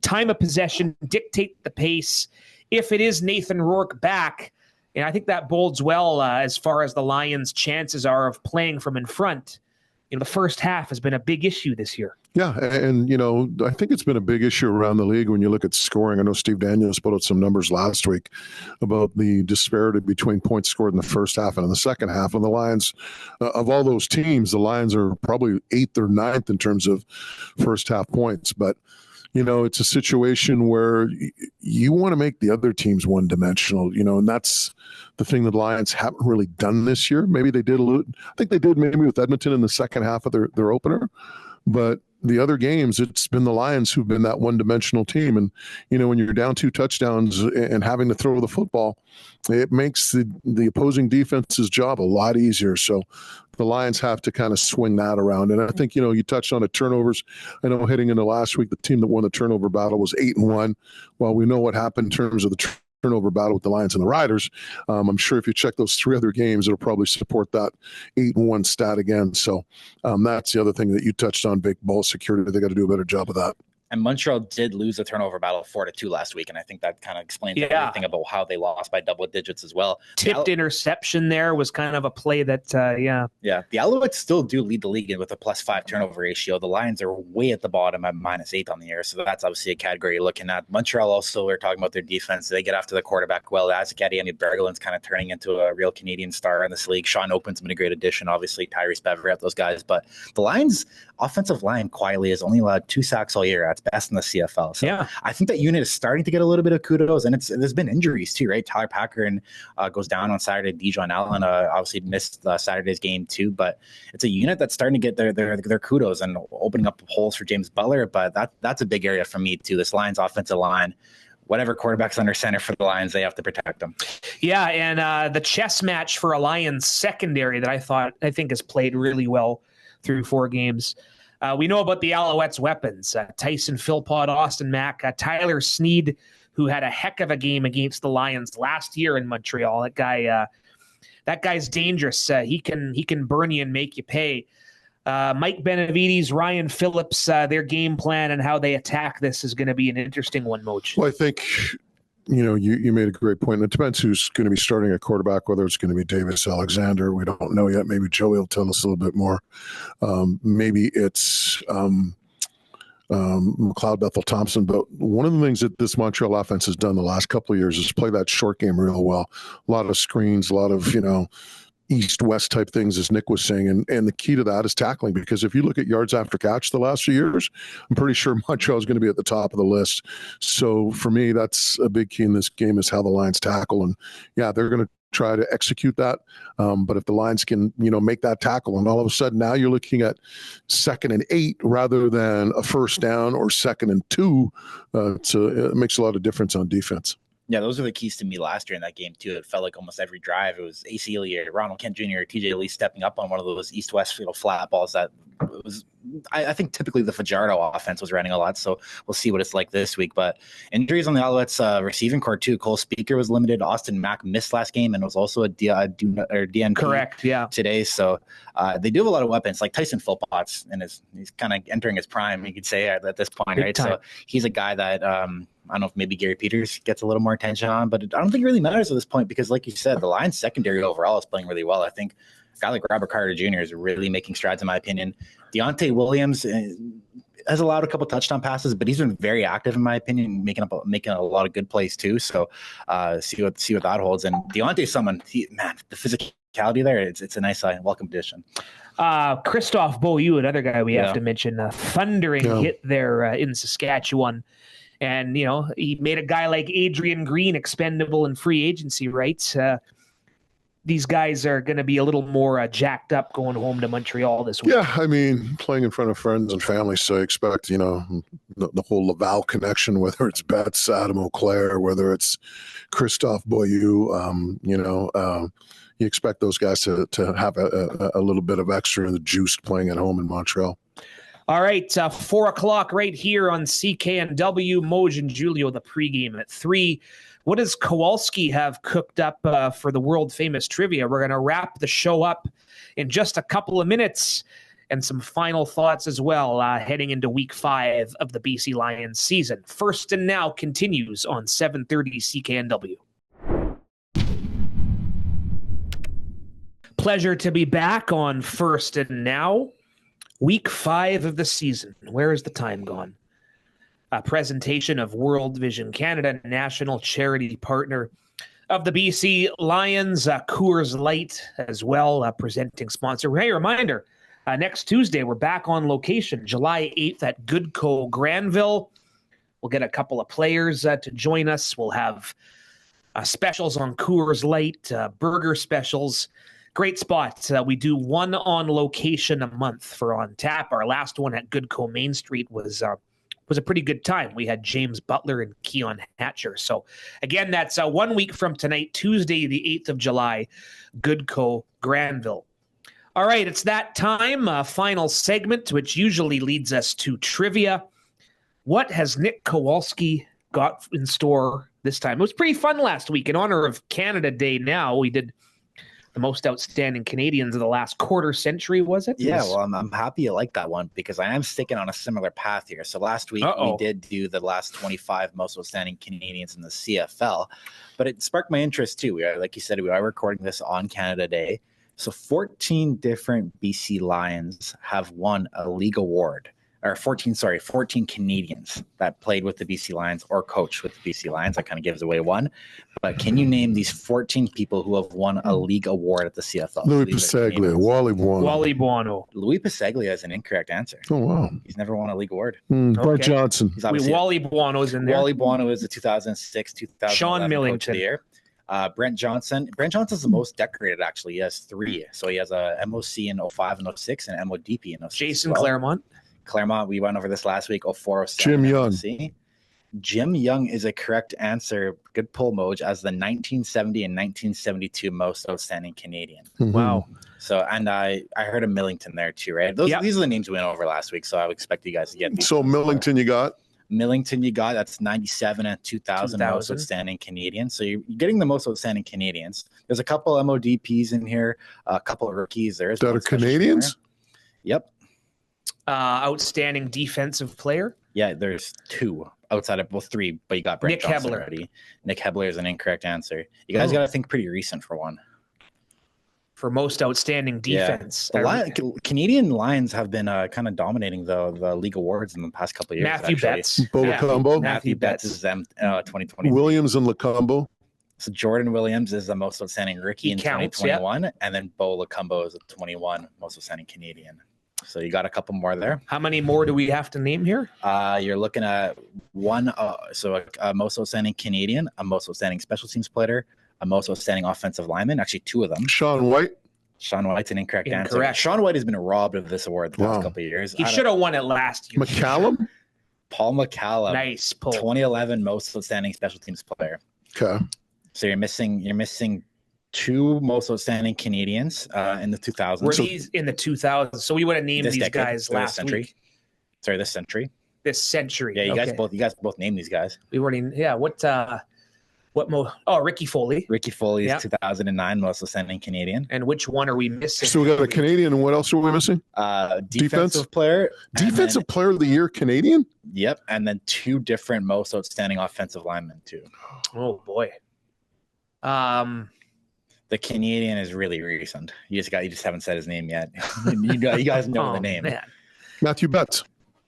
Time of possession, dictate the pace. If it is Nathan Rourke back, and I think that bodes well as far as the Lions' chances are of playing from in front. The first half has been a big issue this year. Yeah, and I think it's been a big issue around the league when you look at scoring. I know Steve Daniels put out some numbers last week about the disparity between points scored in the first half and in the second half. And the Lions, of all those teams, the Lions are probably 8th or 9th in terms of first half points. But it's a situation where you want to make the other teams one-dimensional, and that's the thing that the Lions haven't really done this year. Maybe they did a little. I think they did maybe with Edmonton in the second half of their opener, but the other games, it's been the Lions who've been that one-dimensional team. And, when you're down 2 touchdowns and having to throw the football, it makes the opposing defense's job a lot easier. So the Lions have to kind of swing that around. And I think, you touched on the turnovers. I know heading into last week, the team that won the turnover battle was 8-1. Well, we know what happened in terms of the turnover battle with the Lions and the Riders. I'm sure if you check those 3 other games, it'll probably support that 8-1 stat again. So that's the other thing that you touched on, big ball security. They got to do a better job of that. And Montreal did lose a turnover battle 4-2 last week, and I think that kind of explains everything about how they lost by double digits as well. Tipped interception there was kind of a play that, Yeah, the Alouettes still do lead the league with a +5 turnover ratio. The Lions are way at the bottom at -8 on the year, so that's obviously a category you're looking at. Montreal also, we're talking about their defense. They get after the quarterback well. Ademi Bergelin's kind of turning into a real Canadian star in this league. Sean Open's been a great addition, obviously, Tyrese Beverett, those guys. But the Lions' offensive line quietly has only allowed 2 sacks all year. That's best in the CFL. So yeah, I think that unit is starting to get a little bit of kudos, and there's been injuries too, right? Tyler Packer goes down on Saturday. Dijon Allen obviously missed Saturday's game too, but it's a unit that's starting to get their kudos and opening up holes for James Butler. But that's a big area for me too. This Lions offensive line, whatever quarterback's under center for the Lions, they have to protect them. Yeah, and the chess match for a Lions secondary that I think has played really well through 4 games. We know about the Alouettes' weapons: Tyson Philpott, Austin Mack, Tyler Sneed, who had a heck of a game against the Lions last year in Montreal. That guy's dangerous. He can burn you and make you pay. Mike Benavides, Ryan Phillips, their game plan and how they attack this is going to be an interesting one, Moch. Well, I think you made a great point. And it depends who's going to be starting at quarterback, whether it's going to be Davis Alexander. We don't know yet. Maybe Joey will tell us a little bit more. Maybe it's McLeod Bethel-Thompson. But one of the things that this Montreal offense has done the last couple of years is play that short game real well. A lot of screens, a lot of, east-west type things, as Nick was saying. And the key to that is tackling, because if you look at yards after catch the last few years, I'm pretty sure Montreal is going to be at the top of the list. So for me, that's a big key in this game, is how the Lions tackle. And yeah, they're going to try to execute that. But if the Lions can, make that tackle, and all of a sudden now you're looking at 2nd and 8 rather than a first down or 2nd and 2, it makes a lot of difference on defense. Yeah, those are the keys to me last year in that game, too. It felt like almost every drive, it was AC Hilliard, Ronald Kent Jr., TJ Lee stepping up on one of those east-west flat balls that I think typically the Fajardo offense was running a lot, so we'll see what it's like this week. But injuries on the Alouettes receiving core too. Cole Speaker was limited. Austin Mack missed last game and was also a DNP. Correct, yeah. Today, so they do have a lot of weapons, like Tyson Philpott's, and he's kind of entering his prime, you could say, at this point, Big right? time. So he's a guy that I don't know if maybe Gary Peters gets a little more attention on, but I don't think it really matters at this point because, like you said, the Lions secondary overall is playing really well. I think a guy like Robert Carter Jr. is really making strides, in my opinion. Deontay Williams has allowed a couple touchdown passes, but he's been very active, in my opinion, making a lot of good plays too. So see what that holds. And Deontay's someone, the physicality there, it's a nice welcome addition. Christophe Beaulieu, another guy we have to mention, a thundering hit there in Saskatchewan. And, he made a guy like Adrian Green expendable in free agency, right? These guys are going to be a little more jacked up going home to Montreal this week. Yeah, I mean, playing in front of friends and family, so I expect, the whole Laval connection, whether it's Betts, Adam Auclair, whether it's Christophe Beaulieu, you expect those guys to have a little bit of extra in the juice playing at home in Montreal. All right, 4 o'clock right here on CKNW. Moj and Julio, the pregame at 3. What does Kowalski have cooked up for the world-famous trivia? We're going to wrap the show up in just a couple of minutes and some final thoughts as well heading into Week 5 of the BC Lions season. First and Now continues on 730 CKNW. Pleasure to be back on First and Now. Week 5 of the season. Where has the time gone? A presentation of World Vision Canada, national charity partner of the BC Lions, Coors Light as well, presenting sponsor. Hey, reminder, next Tuesday, we're back on location, July 8th at Goodco Granville. We'll get a couple of players to join us. We'll have specials on Coors Light, burger specials. Great spot. We do one on location a month for On Tap. Our last one at Goodco Main Street was a pretty good time. We had James Butler and Keon Hatcher. So again, that's 1 week from tonight, Tuesday, the 8th of July, Goodco Granville. All right, it's that time, final segment, which usually leads us to trivia. What has Nick Kowalski got in store this time? It was pretty fun last week. In honor of Canada Day now, we did the most outstanding Canadians of the last quarter century, was it? Yeah, well, I'm happy you like that one because I am sticking on a similar path here. So last week we did do the last 25 most outstanding Canadians in the CFL, but it sparked my interest too. Like you said, we are recording this on Canada Day. So 14 different BC Lions have won a league award. Or 14 Canadians that played with the BC Lions or coached with the BC Lions. That kind of gives away one. But can you name these 14 people who have won a league award at the CFL? Louis Pasaglia, Wally Buono. Wally Buono. Louis Pasaglia is an incorrect answer. Oh, wow. He's never won a league award. Bart Johnson. Wally Buono's in there. Wally Buono is the 2006, 2011 Sean Millington. Coach of the Year. Brent Johnson. Brent Johnson's the most decorated, actually. He has 3. So he has a MOC in 05 and 06 and MODP in 06. Jason Claremont. Claremont, we went over this last week. 04, 07. Jim Young. Jim Young is a correct answer. Good pull, Moj, as the 1970 and 1972 most outstanding Canadian. Mm-hmm. Wow. So, and I heard of Millington there too, right? These are the names we went over last week. So I would expect you guys to get these. So Millington, you got? Millington, you got. That's 97 and 2000 most outstanding Canadians. So you're getting the most outstanding Canadians. There's a couple MODPs in here, a couple of rookies. That are Canadians? Yep. Outstanding defensive player. Yeah, there's 2 outside of 3, but you got Brent Nick Johnson Hebler. already. Nick Hebler is an incorrect answer. You guys got to think pretty recent for one. For most outstanding defense. Yeah. Canadian Lions have been kind of dominating the league awards in the past couple of years. Matthew Betts. Bo Lacombo. Matthew Betts is them 2020. Williams and Lacombo. So Jordan Williams is the most outstanding rookie in 2021, and then Bo Lacombo is the 21 most outstanding Canadian. So you got a couple more there. How many more do we have to name here? You're looking at one. A most outstanding Canadian, a most outstanding special teams player, a most outstanding offensive lineman. Actually, 2 of them. Sean White. Sean White's an incorrect answer. Sean White has been robbed of this award the past couple of years. He should have won it last year. McCallum. Paul McCallum. Nice pull. 2011 most outstanding special teams player. Okay. So you're missing 2 most outstanding Canadians in the 2000s. Were these in the 2000s? So we would have named This these decade, guys or this last century. week. Sorry, this century. This century. Yeah, you Okay. guys both named these guys. We already. Yeah. Ricky Foley. Ricky Foley is Yeah. 2009 most outstanding Canadian. And which one are we missing? So we got a Canadian, and what else are we missing? Defensive player. Defensive player of the year, Canadian? Yep, and then 2 different most outstanding offensive linemen too. Oh boy. The Canadian is really recent. You just haven't said his name yet. you guys know the name. Man. Matthew Betts.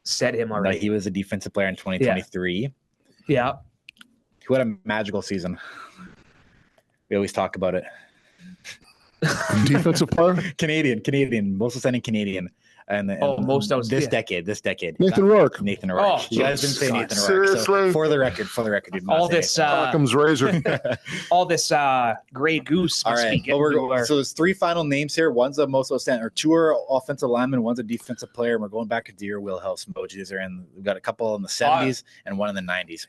Said him No, already. he was a defensive player in 2023. Yeah. Who had a magical season. We always talk about it. Defensive player? Canadian, most outstanding Canadian. And most outstanding. This decade. Nathan Rourke. Nathan Rourke. Oh, you guys didn't say God. Nathan Rourke. So Seriously? for the record, did not All say this, Nathan Rourke. Occam's razor. all this Gray Goose. All must right. be getting to our- So there's 3 final names here. One's a most outstanding, or 2 are offensive linemen. One's a defensive player. And we're going back to Dear Wheelhouse emojis. We've got a couple in the 70s and one in the 90s.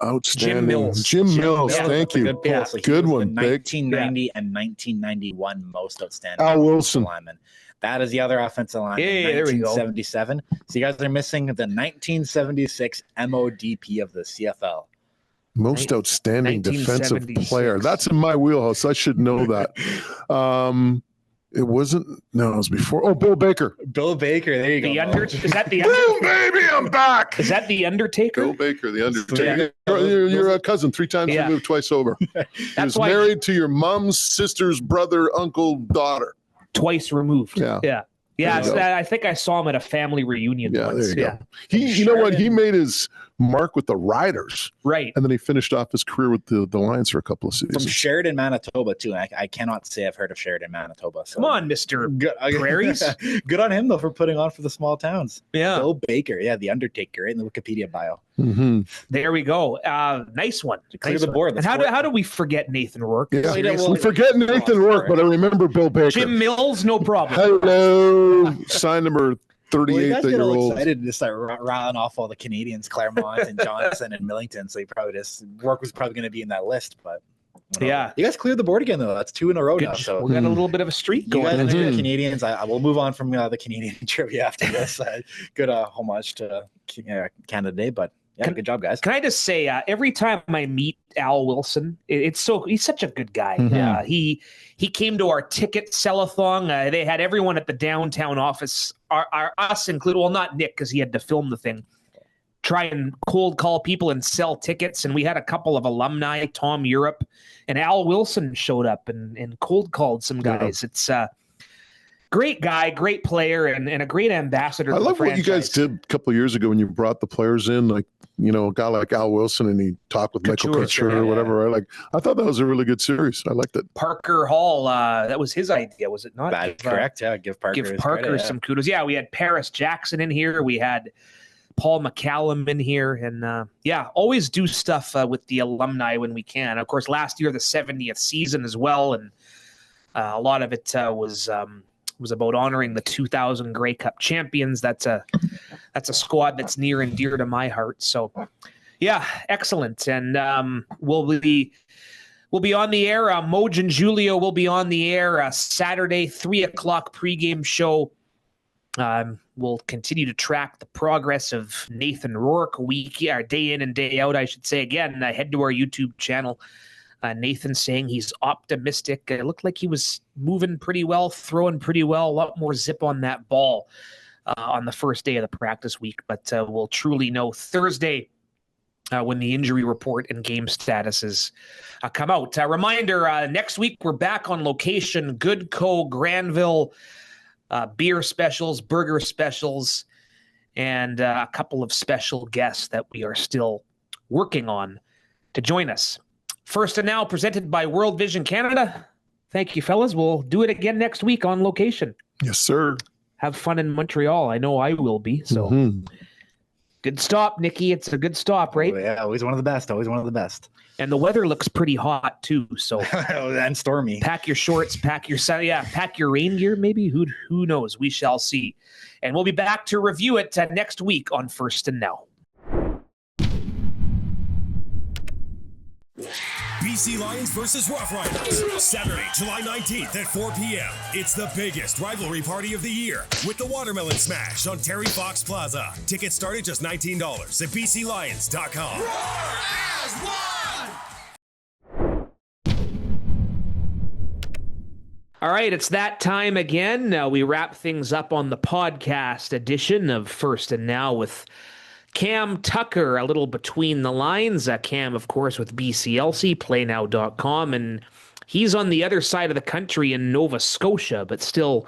Outstanding. Jim Mills. Jim Mills. Yeah, Thank that's a you. Good pull. Yeah. So he Good was one, the big. 1990 and 1991 most outstanding. Al Wilson. Lineman. That is the other offensive lineman. Yeah, there we go. 1977. So you guys are missing the 1976 MODP of the CFL. Most outstanding defensive 1976. player. That's in my wheelhouse. I should know that. It wasn't. No, it was before. Oh, Bill Baker. Bill Baker. There you go. Is that the Boom, baby, I'm back. Is that the Undertaker? Bill Baker, the Undertaker. Yeah. You're a cousin, 3 times Yeah. removed, twice over. He That's was why married to your mom's sister's brother, uncle, daughter. twice removed. Yeah. Yeah. There you go. I think I saw him at a family reunion Yeah, once. there you go. You know what? He made his mark with the Riders, Right. and then he finished off his career with the Lions for a couple of From seasons. Sheridan, Manitoba, too. And I cannot say I've heard of Sheridan, Manitoba. So. Come on, Mr. Good, Prairies. Good on him, though, for putting on for the small towns. Yeah. Bill Baker. Yeah, the Undertaker, right in the Wikipedia bio. Mm-hmm. There we go. Nice one. Clear Nice the one. board. And how do we forget Nathan Rourke? Yeah. Well, We forget Nathan Rourke, but I remember Bill Baker. Jim Mills, no problem. Hello, sign number Well, 38 you guys that get you're all old. excited to start riling off all the Canadians, Claremont and Johnson and Millington. So Rourke was probably going to be in that list, but Yeah. you guys cleared the board again though. That's 2 in a row Good. now. So We got a little bit of a streak you going. guys answer Mhm. the Canadians. I will move on from the Canadian trivia after this. Good homage to Canada Day, but yeah, good job, guys. Can I just say, every time I meet Al Wilson, he's such a good guy. Mhm. He came to our ticket sell-a-thon. They had everyone at the downtown office, us included. Well, not Nick because he had to film the thing. Try and cold call people and sell tickets, and we had a couple of alumni, Tom Europe, and Al Wilson showed up and cold called some guys. It's great guy, great player, and a great ambassador. I to the love what you guys franchise. did a couple of years ago when you brought the players in, like, a guy like Al Wilson, and he talked with Michael Couture, Couture or whatever. Right? Like, I thought that was a really good series. I liked it. Parker Hall, that was his idea, was it not? Correct. Yeah, give Parker Give his Parker credit, some kudos. Yeah, we had Paris Jackson in here. We had Paul McCallum in here. And always do stuff with the alumni when we can. Of course, last year, the 70th season as well. And a lot of it was about honoring the 2000 Grey Cup champions. That's a squad that's near and dear to my heart. So, yeah, excellent. And we'll be on the air. Moj and Julio will be on the air Saturday, 3:00 pregame show. We'll continue to track the progress of Nathan Rourke day in and day out, I should say. Again, head to our YouTube channel. Nathan saying he's optimistic. It looked like he was moving pretty well, throwing pretty well, a lot more zip on that ball on the first day of the practice week. But we'll truly know Thursday when the injury report and game statuses come out. Reminder, next week we're back on location, Goodco, Granville, beer specials, burger specials, and a couple of special guests that we are still working on to join us. First and Now, presented by World Vision Canada. Thank you, fellas. We'll do it again next week on location. Yes, sir. Have fun in Montreal. I know I will be. So Good stop, Nikki. It's a good stop, right? Yeah, always one of the best. Always one of the best. And the weather looks pretty hot too. So and stormy. Pack your shorts, pack your rain gear. Maybe who knows? We shall see. And we'll be back to review it next week on First and Now. BC Lions versus Rough Riders. Saturday, July 19th at 4 p.m. It's the biggest rivalry party of the year with the Watermelon Smash on Terry Fox Plaza. Tickets start at just $19 at bclions.com. Roar as one! All right, it's that time again. We wrap things up on the podcast edition of First and Now with Cam Tucker, a little between the lines. Cam, of course, with BCLC, PlayNow.com, and he's on the other side of the country in Nova Scotia, but still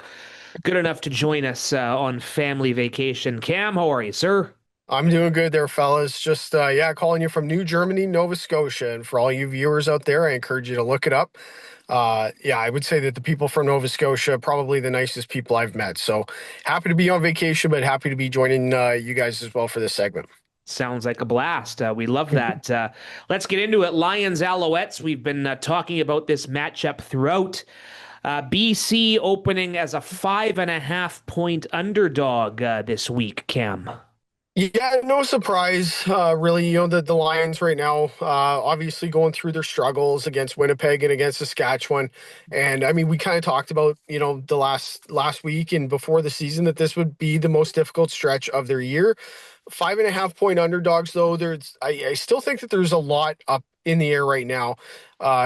good enough to join us on family vacation. Cam, how are you, sir? I'm doing good there, fellas. Just, calling you from New Germany, Nova Scotia. And for all you viewers out there, I encourage you to look it up. I would say that the people from Nova Scotia are probably the nicest people I've met. So happy to be on vacation, but happy to be joining you guys as well for this segment. Sounds like a blast. We love that. Let's get into it. Lions Alouettes. We've been talking about this matchup throughout. BC opening as a 5.5-point underdog this week, Cam. Yeah, no surprise, really. The Lions right now, obviously going through their struggles against Winnipeg and against Saskatchewan. And I mean, we kind of talked about, the last week and before the season that this would be the most difficult stretch of their year. 5.5-point underdogs, though, I still think that there's a lot up in the air right now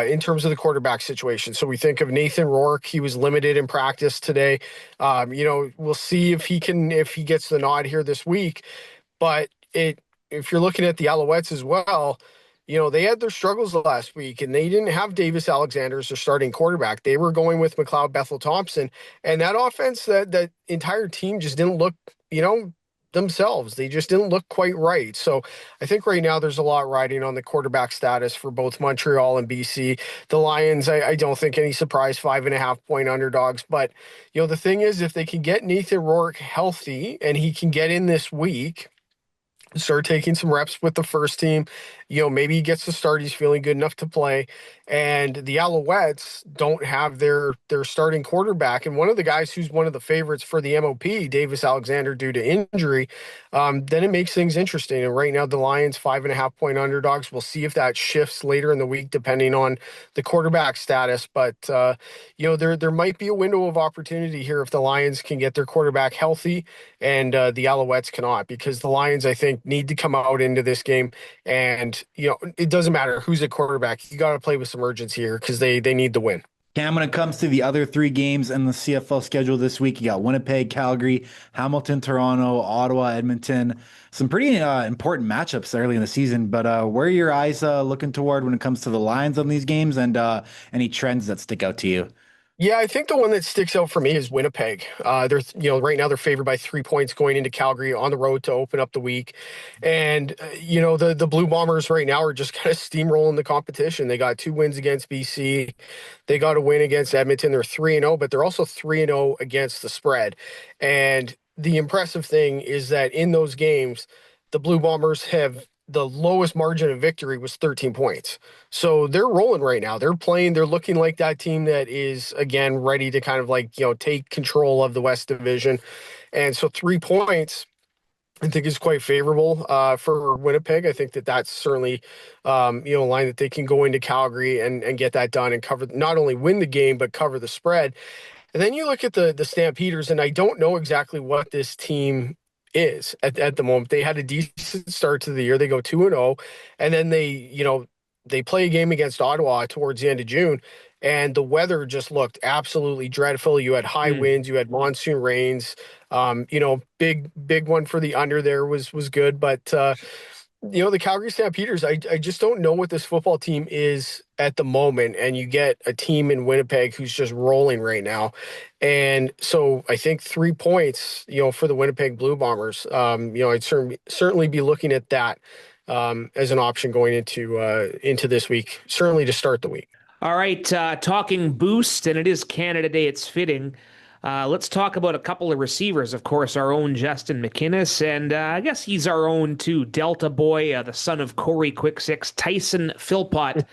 in terms of the quarterback situation. So we think of Nathan Rourke. He was limited in practice today. We'll see if he gets the nod here this week. But if you're looking at the Alouettes as well, they had their struggles last week, and they didn't have Davis Alexander as their starting quarterback. They were going with McLeod Bethel-Thompson, and that offense, that entire team just didn't look, themselves. They just didn't look quite right. So I think right now there's a lot riding on the quarterback status for both Montreal and BC. The Lions, I don't think any surprise 5.5-point underdogs. But, the thing is, if they can get Nathan Rourke healthy and he can get in this week, start taking some reps with the first team, maybe he gets the start. He's feeling good enough to play. And the Alouettes don't have their starting quarterback. And one of the guys who's one of the favorites for the MOP, Davis Alexander, due to injury, then it makes things interesting. And right now, the Lions 5.5-point underdogs. We'll see if that shifts later in the week, depending on the quarterback status. But, there might be a window of opportunity here if the Lions can get their quarterback healthy and the Alouettes cannot, because the Lions, I think, need to come out into this game. And, it doesn't matter who's at quarterback. You got to play with some urgency here because they need the win. Cam, when it comes to the other three games in the CFL schedule this week, you got Winnipeg, Calgary, Hamilton, Toronto, Ottawa, Edmonton. Some pretty important matchups early in the season. But where are your eyes looking toward when it comes to the Lions on these games, and any trends that stick out to you? Yeah, I think the one that sticks out for me is Winnipeg. They're, right now they're favored by 3 points going into Calgary on the road to open up the week. And, the Blue Bombers right now are just kind of steamrolling the competition. They got 2 wins against BC. They got a win against Edmonton. They're 3-0, but they're also 3-0 against the spread. And the impressive thing is that in those games, the Blue Bombers have the lowest margin of victory was 13 points. So they're rolling right now. They're looking like that team that is, again, ready to kind of take control of the West Division. And so 3 points, I think, is quite favorable for Winnipeg. I think that's certainly, a line that they can go into Calgary and get that done and cover, not only win the game, but cover the spread. And then you look at the Stampeders, and I don't know exactly what this team is at the moment. They had a decent start to the year. They go 2-0, and then they play a game against Ottawa towards the end of June, and the weather just looked absolutely dreadful. You had high winds, you had monsoon rains. Big one for the under there was good, but the Calgary Stampeders, I just don't know what this football team is at the moment. And you get a team in Winnipeg who's just rolling right now. And so I think 3 points, for the Winnipeg Blue Bombers, I'd certainly be looking at that as an option going into this week, certainly to start the week. All right, talking boost, and it is Canada Day. It's fitting. Let's talk about a couple of receivers. Of course, our own Justin McInnes, and I guess he's our own too, Delta boy, the son of Corey Quick Six, Tyson Philpott.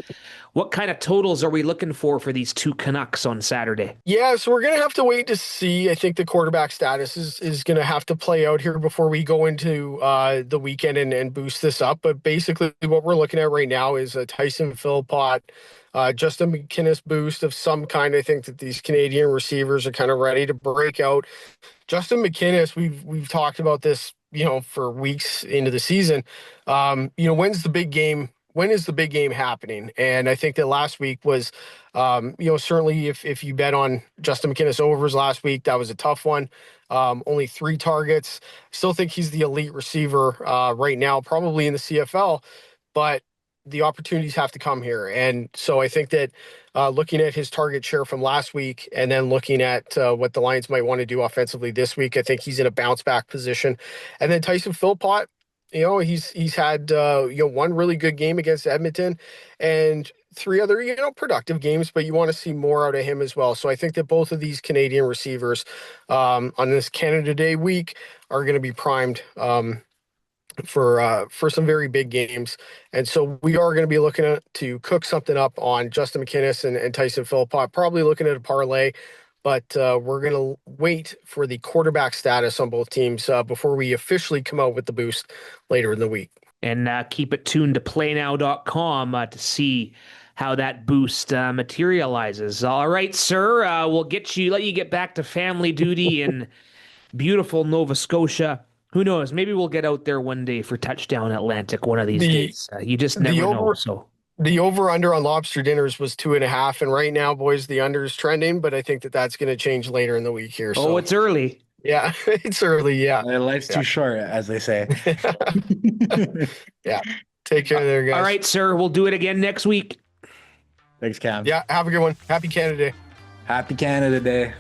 What kind of totals are we looking for these two Canucks on Saturday? Yeah, so we're going to have to wait to see. I think the quarterback status is going to have to play out here before we go into the weekend and boost this up. But basically what we're looking at right now is a Tyson Philpott Just a McInnes boost of some kind. I think that these Canadian receivers are kind of ready to break out. Justin McInnes, we've talked about this, for weeks into the season. When's the big game? When is the big game happening? And I think that last week was, certainly if you bet on Justin McInnes overs last week, that was a tough one. Only 3 targets. Still think he's the elite receiver right now, probably in the CFL, but the opportunities have to come here. And so I think that looking at his target share from last week and then looking at what the Lions might want to do offensively this week, I think he's in a bounce back position. And then Tyson Philpott, he's had one really good game against Edmonton and 3 other productive games, but you want to see more out of him as well. So I think that both of these Canadian receivers on this Canada Day week are going to be primed for some very big games. And so we are going to be looking to cook something up on Justin McInnes and Tyson Philpott, probably looking at a parlay. But we're going to wait for the quarterback status on both teams before we officially come out with the boost later in the week. And keep it tuned to PlayNow.com to see how that boost materializes. All right, sir. We'll let you get back to family duty in beautiful Nova Scotia. Who knows? Maybe we'll get out there one day for Touchdown Atlantic one of these days. You just never know. So. The over-under on lobster dinners was 2.5, and right now, boys, the under is trending, but I think that that's going to change later in the week here. So. Oh, it's early. Yeah, it's early, yeah. Life's too short, as they say. Yeah, take care there, guys. All right, sir, we'll do it again next week. Thanks, Cam. Yeah, have a good one. Happy Canada Day. Happy Canada Day.